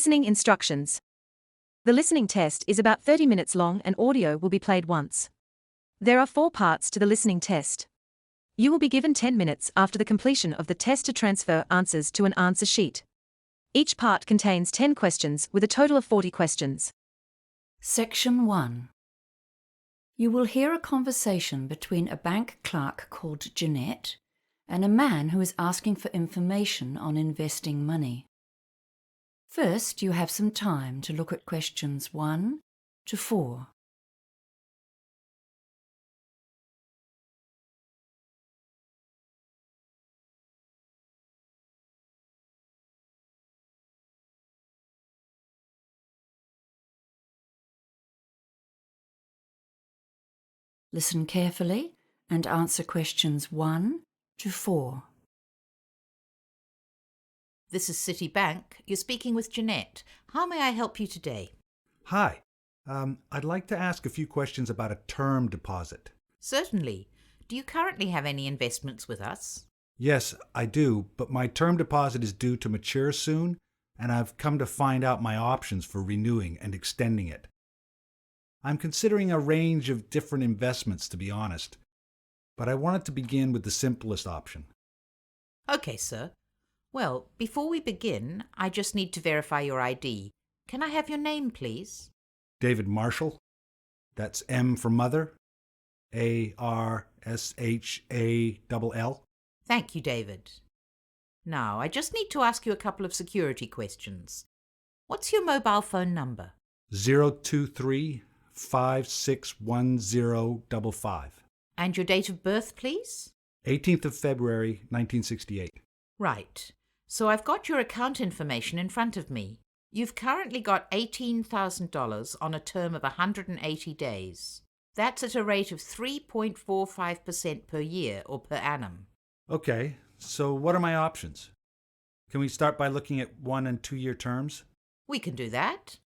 Listening instructions. The listening test is about 30 minutes long and audio will be played once. There are 4 parts to the listening test. You will be given 10 minutes after the completion of the test to transfer answers to an answer sheet. Each part contains 10 questions with a total of 40 questions. Section 1. You will hear a conversation between a bank clerk called Jeanette and a man who is asking for information on investing money. First, you have some time to look at questions 1 to 4. Listen carefully and answer questions 1 to 4. This is Citibank. You're speaking with Jeanette. How may I help you today? Hi. I'd like to ask a few questions about a term deposit. Certainly. Do you currently have any investments with us? Yes, I do, but my term deposit is due to mature soon, and I've come to find out my options for renewing and extending it. I'm considering a range of different investments, to be honest, but I wanted to begin with the simplest option. Okay, sir. Well, before we begin, I just need to verify your ID. Can I have your name, please? David Marshall. That's M for mother. ARSHALL. Thank you, David. Now, I just need to ask you a couple of security questions. What's your mobile phone number? 023-561055. And your date of birth, please? 18th of February, 1968. Right. So I've got your account information in front of me. You've currently got $18,000 on a term of 180 days. That's at a rate of 3.45% per year or per annum. Okay, so what are my options? Can we start by looking at 1 and 2 year terms? We can do that.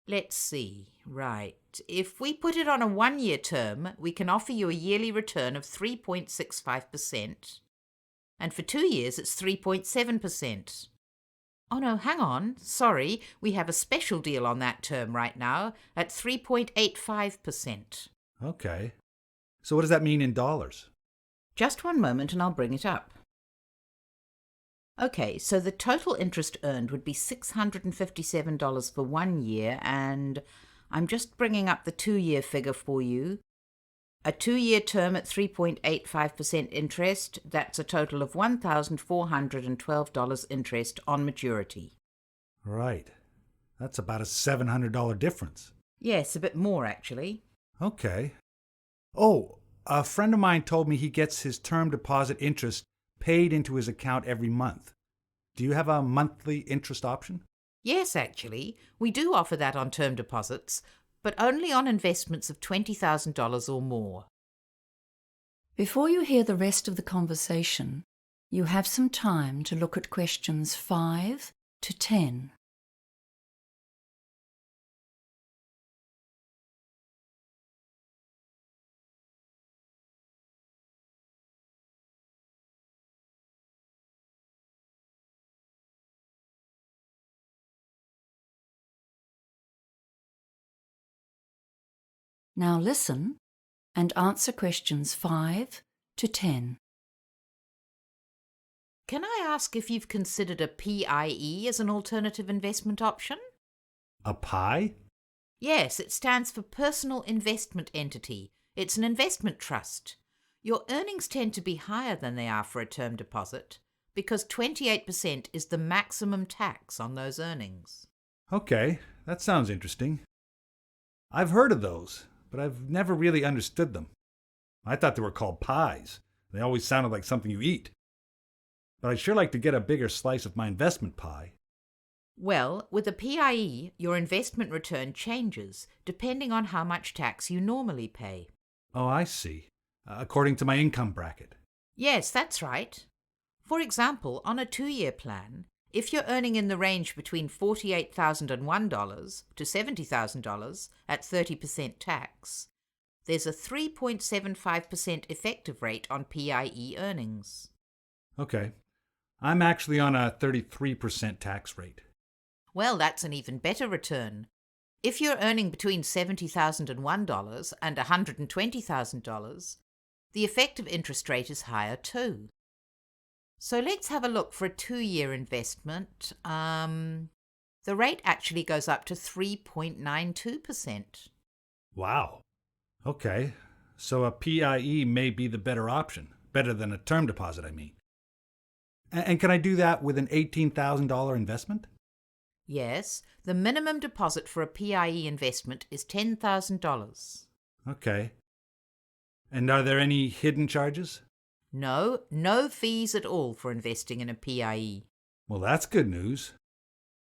Let's see. Right. If we put it on a 1-year term, we can offer you a yearly return of 3.65%. And for 2 years, it's 3.7%. Oh no, hang on. Sorry, we have a special deal on that term right now at 3.85%. Okay. So what does that mean in dollars? Just one moment and I'll bring it up. Okay, so the total interest earned would be $657 for 1 year, and I'm just bringing up the 2-year figure for you. A 2-year term at 3.85% interest, that's a total of $1,412 interest on maturity. Right. That's about a $700 difference. Yes, a bit more actually. Okay. Oh, a friend of mine told me he gets his term deposit interest paid into his account every month. Do you have a monthly interest option? Yes, actually. We do offer that on term deposits, but only on investments of $20,000 or more. Before you hear the rest of the conversation, you have some time to look at questions 5 to 10. Now listen and answer questions 5 to 10. Can I ask if you've considered a PIE as an alternative investment option? A pie? Yes, it stands for Personal Investment Entity. It's an investment trust. Your earnings tend to be higher than they are for a term deposit because 28% is the maximum tax on those earnings. Okay, that sounds interesting. I've heard of those, but I've never really understood them. I thought they were called pies. They always sounded like something you eat. But I'd sure like to get a bigger slice of my investment pie. Well, with a PIE, your investment return changes depending on how much tax you normally pay. Oh, I see. According to my income bracket. Yes, that's right. For example, on a 2-year plan, if you're earning in the range between $48,001 to $70,000 at 30% tax, there's a 3.75% effective rate on PIE earnings. Okay. I'm actually on a 33% tax rate. Well, that's an even better return. If you're earning between $70,001 and $120,000, the effective interest rate is higher too. So let's have a look for a 2-year investment. The rate actually goes up to 3.92%. Wow. Okay. So a PIE may be the better option. Better than a term deposit, I mean. And can I do that with an $18,000 investment? Yes, the minimum deposit for a PIE investment is $10,000. Okay. And are there any hidden charges? No fees at all for investing in a PIE. Well, that's good news.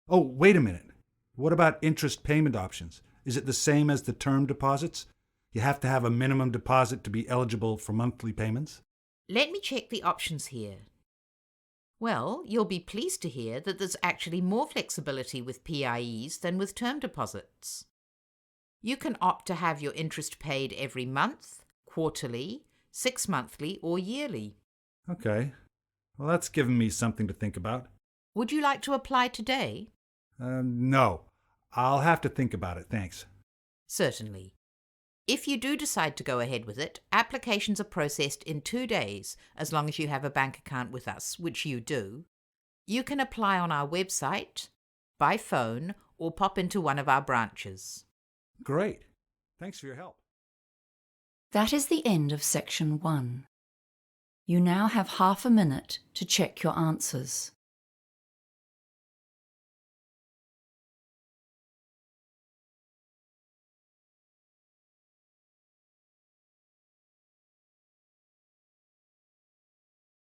Oh, wait a minute. What about interest payment options? Is it the same as the term deposits? You have to have a minimum deposit to be eligible for monthly payments? Let me check the options here. Well, you'll be pleased to hear that there's actually more flexibility with PIEs than with term deposits. You can opt to have your interest paid every month, quarterly, 6-monthly, or yearly. Okay. Well, that's given me something to think about. Would you like to apply today? No. I'll have to think about it, thanks. Certainly. If you do decide to go ahead with it, applications are processed in 2 days, as long as you have a bank account with us, which you do. You can apply on our website, by phone, or pop into one of our branches. Great. Thanks for your help. That is the end of section 1. You now have half a minute to check your answers.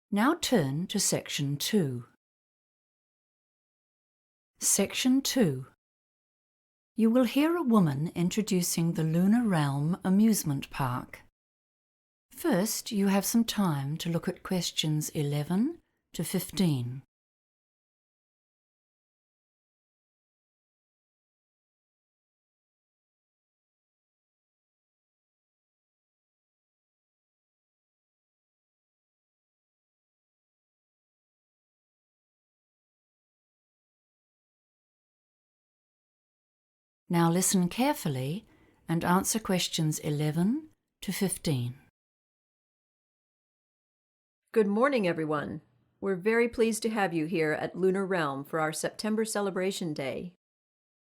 Now turn to section 2. Section 2. You will hear a woman introducing the Lunar Realm amusement park. First, you have some time to look at questions 11 to 15. Now listen carefully and answer questions 11 to 15. Good morning, everyone. We're very pleased to have you here at Lunar Realm for our September Celebration Day.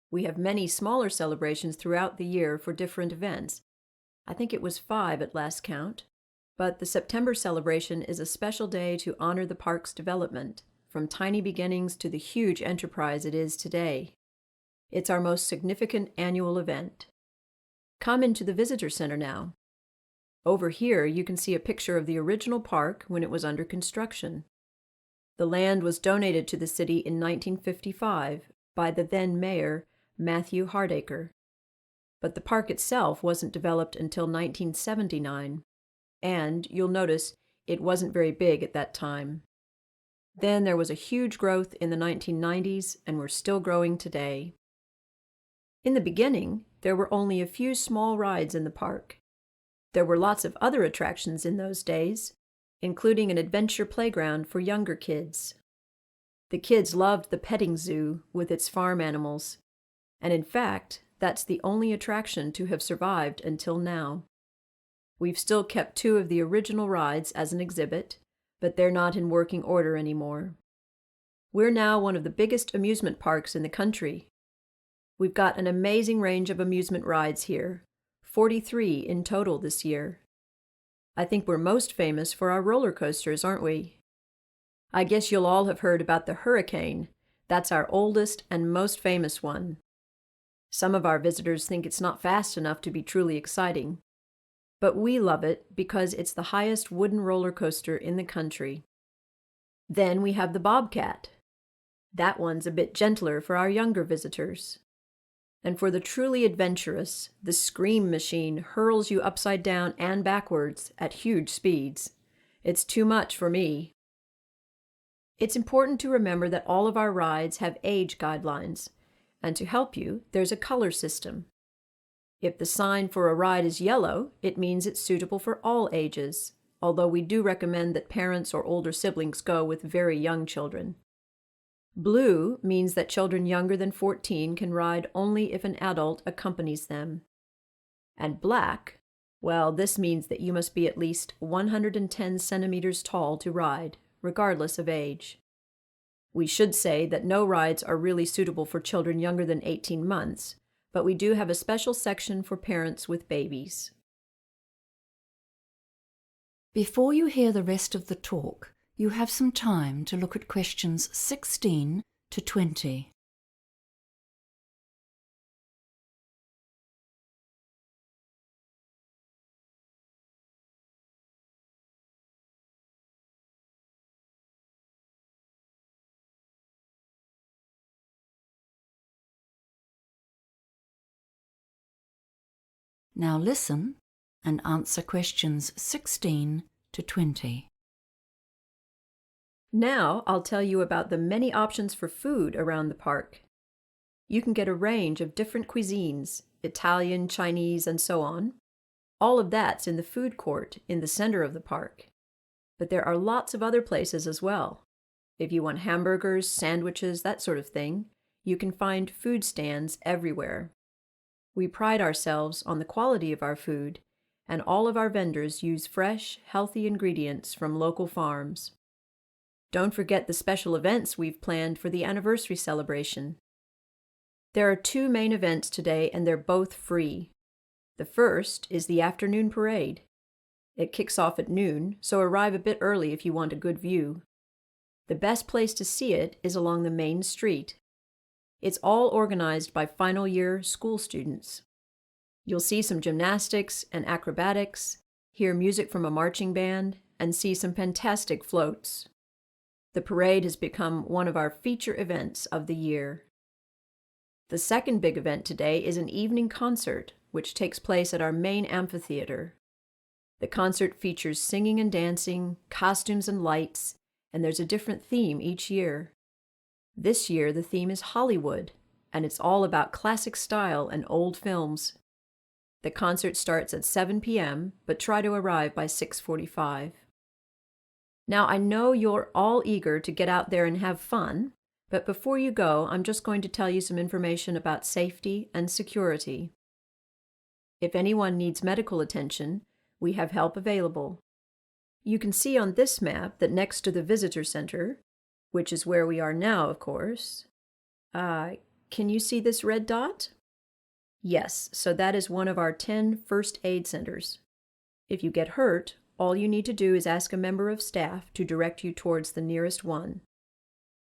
We have many smaller celebrations throughout the year for different events. I think it was 5 at last count. But the September celebration is a special day to honor the park's development, from tiny beginnings to the huge enterprise it is today. It's our most significant annual event. Come into the visitor center now. Over here, you can see a picture of the original park when it was under construction. The land was donated to the city in 1955 by the then mayor, Matthew Hardacre. But the park itself wasn't developed until 1979, and you'll notice it wasn't very big at that time. Then there was a huge growth in the 1990s, and we're still growing today. In the beginning, there were only a few small rides in the park. There were lots of other attractions in those days, including an adventure playground for younger kids. The kids loved the petting zoo with its farm animals, and in fact, that's the only attraction to have survived until now. We've still kept 2 of the original rides as an exhibit, but they're not in working order anymore. We're now one of the biggest amusement parks in the country. We've got an amazing range of amusement rides here, 43 in total this year. I think we're most famous for our roller coasters, aren't we? I guess you'll all have heard about the Hurricane. That's our oldest and most famous one. Some of our visitors think it's not fast enough to be truly exciting, but we love it because it's the highest wooden roller coaster in the country. Then we have the Bobcat. That one's a bit gentler for our younger visitors. And for the truly adventurous, the Scream Machine hurls you upside down and backwards at huge speeds. It's too much for me. It's important to remember that all of our rides have age guidelines, and to help you, there's a color system. If the sign for a ride is yellow, it means it's suitable for all ages, although we do recommend that parents or older siblings go with very young children. Blue means that children younger than 14 can ride only if an adult accompanies them. And black, well, this means that you must be at least 110 centimeters tall to ride, regardless of age. We should say that no rides are really suitable for children younger than 18 months, but we do have a special section for parents with babies. Before you hear the rest of the talk, you have some time to look at questions 16 to 20. Now listen and answer questions 16 to 20. Now I'll tell you about the many options for food around the park. You can get a range of different cuisines, Italian, Chinese, and so on. All of that's in the food court in the center of the park. But there are lots of other places as well. If you want hamburgers, sandwiches, that sort of thing, you can find food stands everywhere. We pride ourselves on the quality of our food, and all of our vendors use fresh, healthy ingredients from local farms. Don't forget the special events we've planned for the anniversary celebration. There are 2 main events today, and they're both free. The first is the afternoon parade. It kicks off at noon, so arrive a bit early if you want a good view. The best place to see it is along the main street. It's all organized by final year school students. You'll see some gymnastics and acrobatics, hear music from a marching band, and see some fantastic floats. The parade has become one of our feature events of the year. The second big event today is an evening concert, which takes place at our main amphitheater. The concert features singing and dancing, costumes and lights, and there's a different theme each year. This year the theme is Hollywood, and it's all about classic style and old films. The concert starts at 7 p.m., but try to arrive by 6:45. Now, I know you're all eager to get out there and have fun, but before you go, I'm just going to tell you some information about safety and security. If anyone needs medical attention, we have help available. You can see on this map that next to the visitor center, which is where we are now, of course. Can you see this red dot? Yes, so that is one of our 10 first aid centers. If you get hurt, all you need to do is ask a member of staff to direct you towards the nearest one.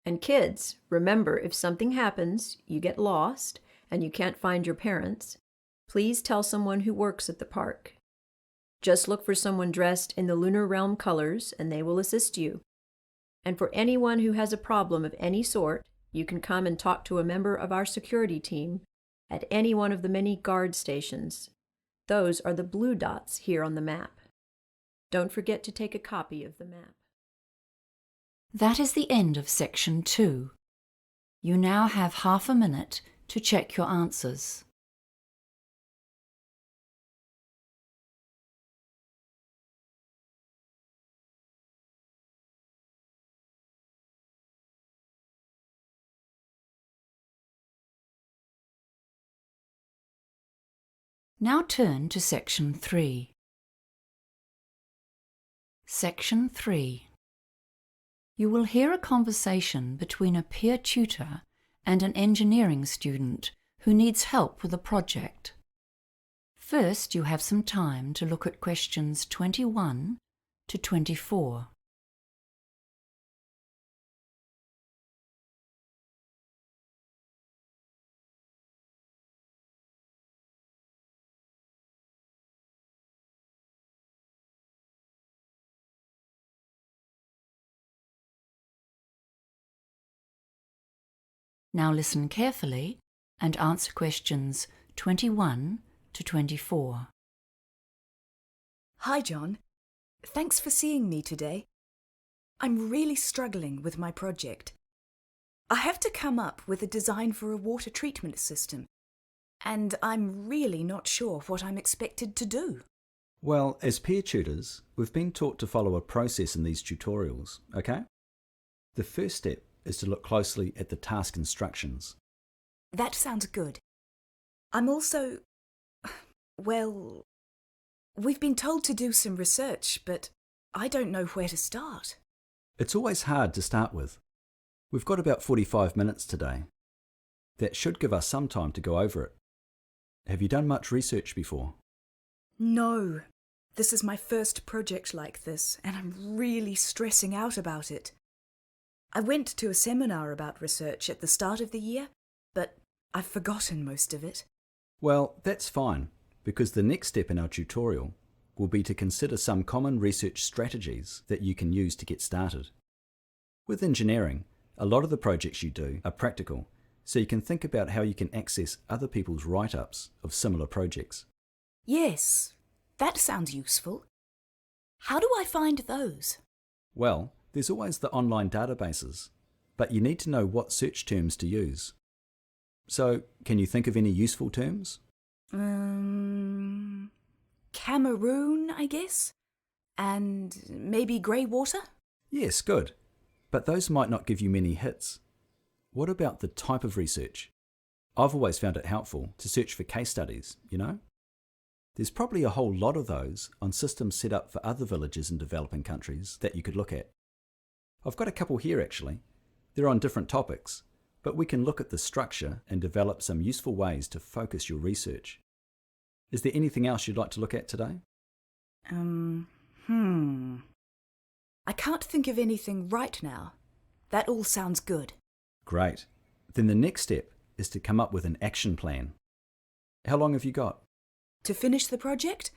And kids, remember, if something happens, you get lost, and you can't find your parents, please tell someone who works at the park. Just look for someone dressed in the Lunar Realm colors, and they will assist you. And for anyone who has a problem of any sort, you can come and talk to a member of our security team at any one of the many guard stations. Those are the blue dots here on the map. Don't forget to take a copy of the map. That is the end of section 2. You now have half a minute to check your answers. Now turn to section 3. Section 3. You will hear a conversation between a peer tutor and an engineering student who needs help with a project. First, you have some time to look at questions 21 to 24. Now listen carefully and answer questions 21 to 24. Hi, John. Thanks for seeing me today. I'm really struggling with my project. I have to come up with a design for a water treatment system, and I'm really not sure what I'm expected to do. Well, as peer tutors, we've been taught to follow a process in these tutorials, okay? The first step is to look closely at the task instructions. That sounds good. I'm also... Well, we've been told to do some research, but I don't know where to start. It's always hard to start with. We've got about 45 minutes today. That should give us some time to go over it. Have you done much research before? No. This is my first project like this, and I'm really stressing out about it. I went to a seminar about research at the start of the year, but I've forgotten most of it. Well, that's fine, because the next step in our tutorial will be to consider some common research strategies that you can use to get started. With engineering, a lot of the projects you do are practical, so you can think about how you can access other people's write-ups of similar projects. Yes, that sounds useful. How do I find those? Well, there's always the online databases, but you need to know what search terms to use. So, can you think of any useful terms? Cameroon, I guess? And maybe grey water? Yes, good. But those might not give you many hits. What about the type of research? I've always found it helpful to search for case studies, you know? There's probably a whole lot of those on systems set up for other villages in developing countries that you could look at. I've got a couple here actually. They're on different topics, but we can look at the structure and develop some useful ways to focus your research. Is there anything else you'd like to look at today? I can't think of anything right now. That all sounds good. Great. Then the next step is to come up with an action plan. How long have you got? To finish the project?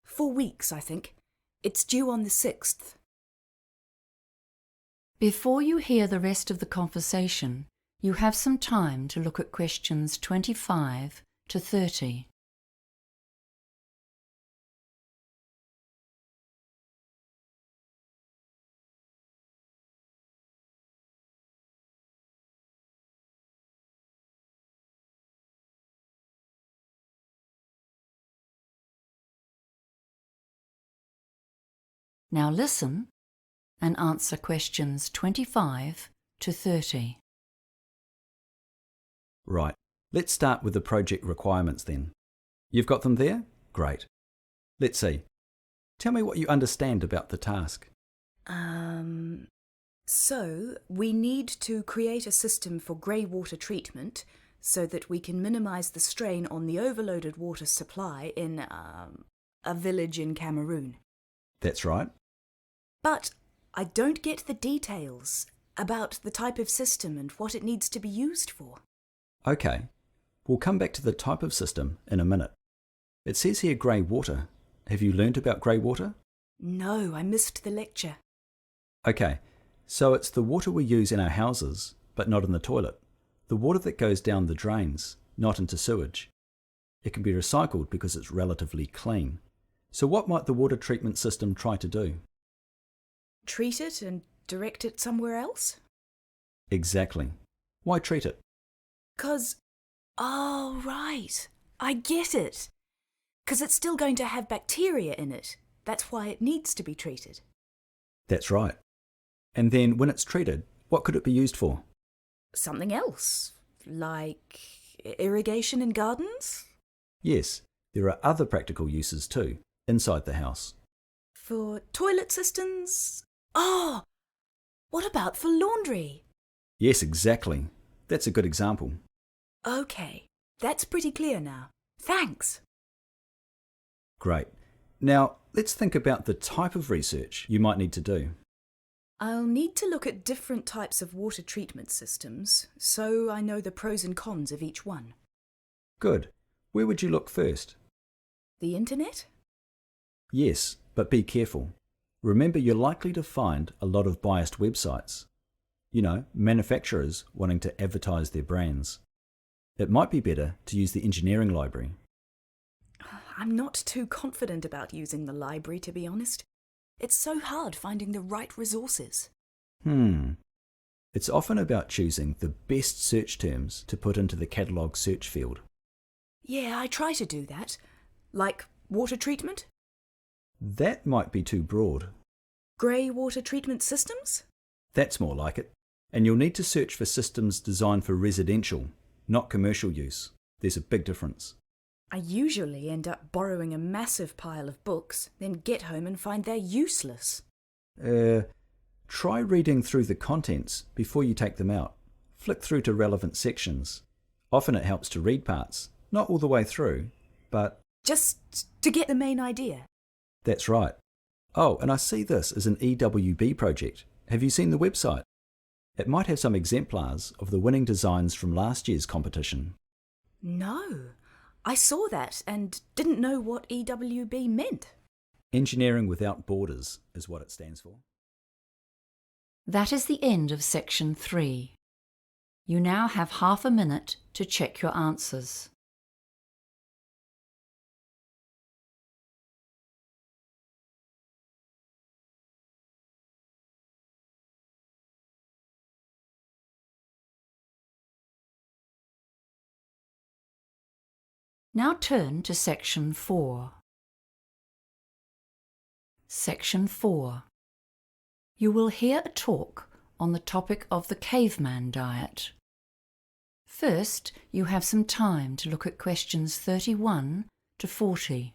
4 weeks, I think. It's due on the 6th. Before you hear the rest of the conversation, you have some time to look at questions 25 to 30. Now listen and answer questions 25 to 30. Right. Let's start with the project requirements then. You've got them there? Great. Let's see. Tell me what you understand about the task. So we need to create a system for grey water treatment so that we can minimise the strain on the overloaded water supply in a village in Cameroon. That's right. But I don't get the details about the type of system and what it needs to be used for. Okay. We'll come back to the type of system in a minute. It says here grey water. Have you learnt about grey water? No, I missed the lecture. Okay. So it's the water we use in our houses, but not in the toilet. The water that goes down the drains, not into sewage. It can be recycled because it's relatively clean. So what might the water treatment system try to do? Treat it and direct it somewhere else? Exactly. Why treat it? 'Cause... Oh, right. I get it. 'Cause it's still going to have bacteria in it. That's why it needs to be treated. That's right. And then when it's treated, what could it be used for? Something else, like irrigation in gardens? Yes, there are other practical uses too, inside the house. For toilet systems? Oh, what about for laundry? Yes, exactly. That's a good example. Okay, that's pretty clear now. Thanks. Great. Now, let's think about the type of research you might need to do. I'll need to look at different types of water treatment systems, so I know the pros and cons of each one. Good. Where would you look first? The internet? Yes, but be careful. Remember, you're likely to find a lot of biased websites. You know, manufacturers wanting to advertise their brands. It might be better to use the engineering library. I'm not too confident about using the library, to be honest. It's so hard finding the right resources. It's often about choosing the best search terms to put into the catalogue search field. Yeah, I try to do that. Like water treatment? That might be too broad. Grey water treatment systems? That's more like it. And you'll need to search for systems designed for residential, not commercial use. There's a big difference. I usually end up borrowing a massive pile of books, then get home and find they're useless. Try reading through the contents before you take them out. Flick through to relevant sections. Often it helps to read parts, not all the way through, but... Just to get the main idea. That's right. Oh, and I see this as an EWB project. Have you seen the website? It might have some exemplars of the winning designs from last year's competition. No, I saw that and didn't know what EWB meant. Engineering Without Borders is what it stands for. That is the end of section 3. You now have half a minute to check your answers. Now turn to section 4. Section 4. You will hear a talk on the topic of the caveman diet. First, you have some time to look at questions 31 to 40.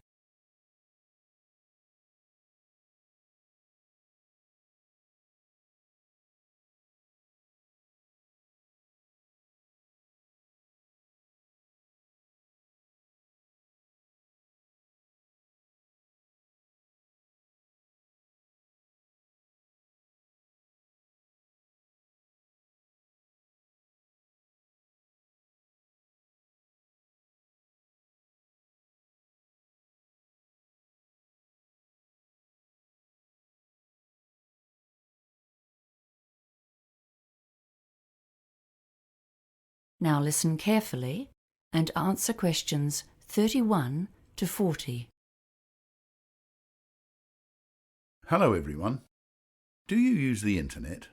Now listen carefully and answer questions 31 to 40. Hello everyone. Do you use the internet?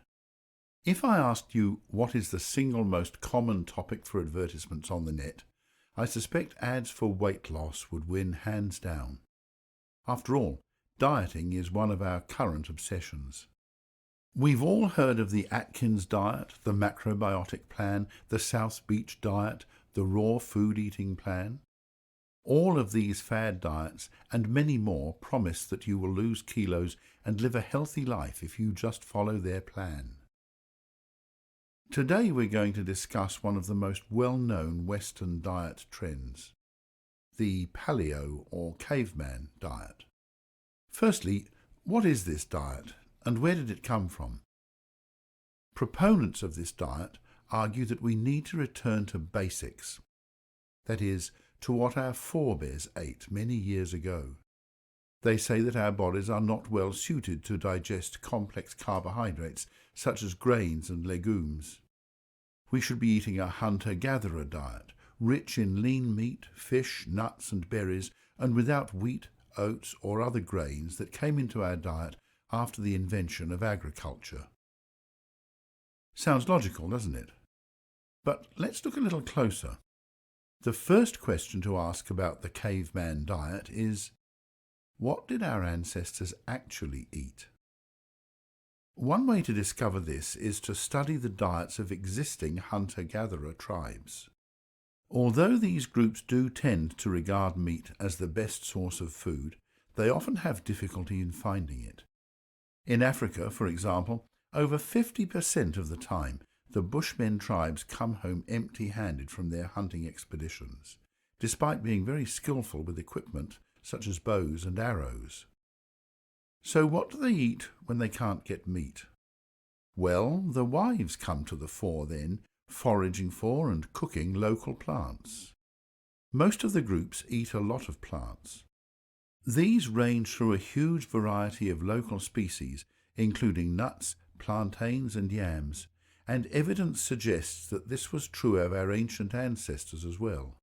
If I asked you what is the single most common topic for advertisements on the net, I suspect ads for weight loss would win hands down. After all, dieting is one of our current obsessions. We've all heard of the Atkins diet, the macrobiotic plan, the South Beach diet, the raw food eating plan. All of these fad diets and many more promise that you will lose kilos and live a healthy life if you just follow their plan. Today we're going to discuss one of the most well-known Western diet trends, the paleo or caveman diet. Firstly, what is this diet and where did it come from? Proponents of this diet argue that we need to return to basics, that is, to what our forebears ate many years ago. They say that our bodies are not well suited to digest complex carbohydrates such as grains and legumes. We should be eating a hunter-gatherer diet, rich in lean meat, fish, nuts and berries, and without wheat, oats or other grains that came into our diet after the invention of agriculture. Sounds logical, doesn't it? But let's look a little closer. The first question to ask about the caveman diet is, what did our ancestors actually eat? One way to discover this is to study the diets of existing hunter-gatherer tribes. Although these groups do tend to regard meat as the best source of food, they often have difficulty in finding it. In Africa, for example, over 50% of the time, the Bushmen tribes come home empty-handed from their hunting expeditions, despite being very skillful with equipment such as bows and arrows. So what do they eat when they can't get meat? Well, the wives come to the fore then, foraging for and cooking local plants. Most of the groups eat a lot of plants. These range through a huge variety of local species, including nuts, plantains and yams, and evidence suggests that this was true of our ancient ancestors as well.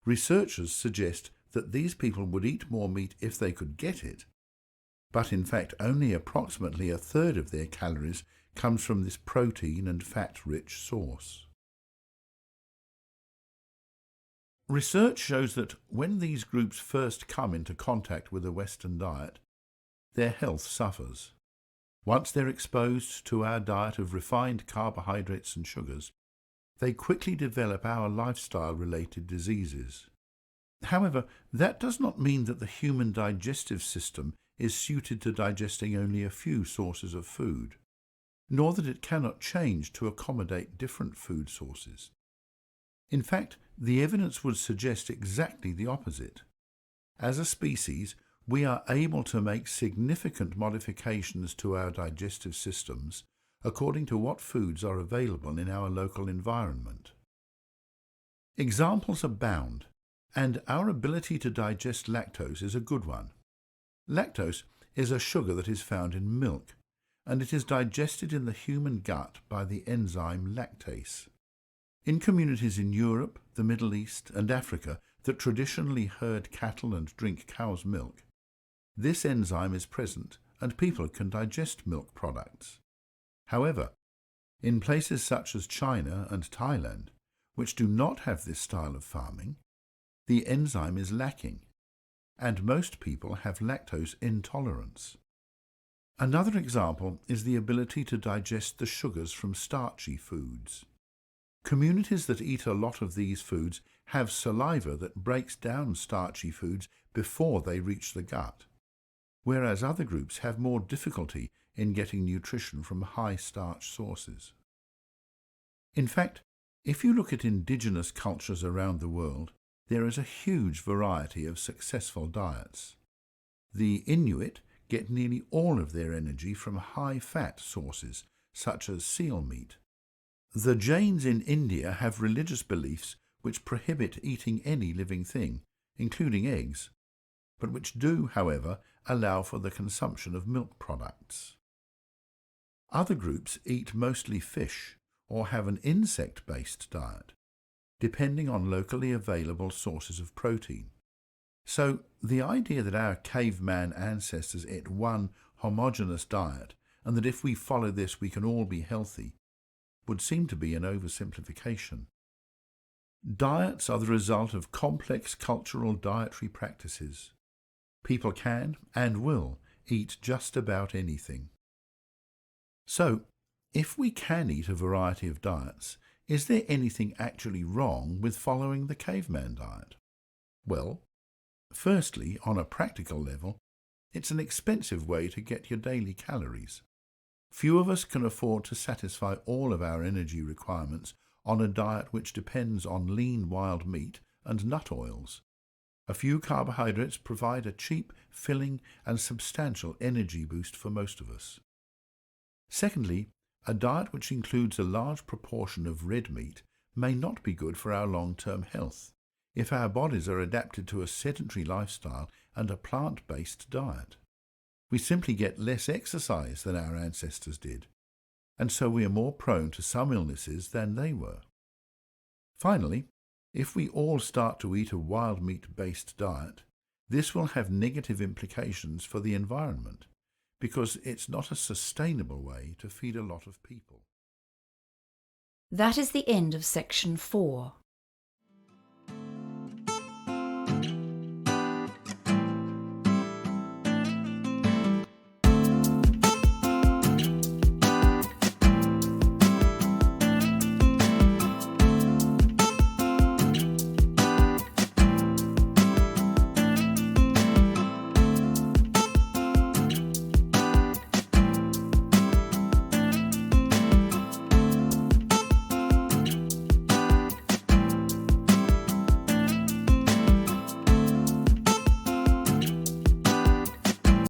Researchers suggest that these people would eat more meat if they could get it, but in fact only approximately a third of their calories comes from this protein and fat-rich source. Research shows that when these groups first come into contact with a Western diet, their health suffers. Once they're exposed to our diet of refined carbohydrates and sugars, they quickly develop our lifestyle-related diseases. However, that does not mean that the human digestive system is suited to digesting only a few sources of food, nor that it cannot change to accommodate different food sources. In fact, the evidence would suggest exactly the opposite. As a species, we are able to make significant modifications to our digestive systems according to what foods are available in our local environment. Examples abound, and our ability to digest lactose is a good one. Lactose is a sugar that is found in milk, and it is digested in the human gut by the enzyme lactase. In communities in Europe, the Middle East, and Africa that traditionally herd cattle and drink cow's milk, this enzyme is present and people can digest milk products. However, in places such as China and Thailand, which do not have this style of farming, the enzyme is lacking, and most people have lactose intolerance. Another example is the ability to digest the sugars from starchy foods. Communities that eat a lot of these foods have saliva that breaks down starchy foods before they reach the gut, whereas other groups have more difficulty in getting nutrition from high-starch sources. In fact, if you look at indigenous cultures around the world, there is a huge variety of successful diets. The Inuit get nearly all of their energy from high-fat sources, such as seal meat. The Jains in India have religious beliefs which prohibit eating any living thing, including eggs, but which do, however, allow for the consumption of milk products. Other groups eat mostly fish or have an insect-based diet, depending on locally available sources of protein. So the idea that our caveman ancestors ate one homogeneous diet and that if we follow this we can all be healthy would seem to be an oversimplification. Diets are the result of complex cultural dietary practices. People can and will eat just about anything. So, if we can eat a variety of diets, is there anything actually wrong with following the caveman diet? Well, firstly, on a practical level, it's an expensive way to get your daily calories. Few of us can afford to satisfy all of our energy requirements on a diet which depends on lean wild meat and nut oils. A few carbohydrates provide a cheap, filling and substantial energy boost for most of us. Secondly, a diet which includes a large proportion of red meat may not be good for our long-term health if our bodies are adapted to a sedentary lifestyle and a plant-based diet. We simply get less exercise than our ancestors did, and so we are more prone to some illnesses than they were. Finally, if we all start to eat a wild meat-based diet, this will have negative implications for the environment, because it's not a sustainable way to feed a lot of people. That is the end of section 4.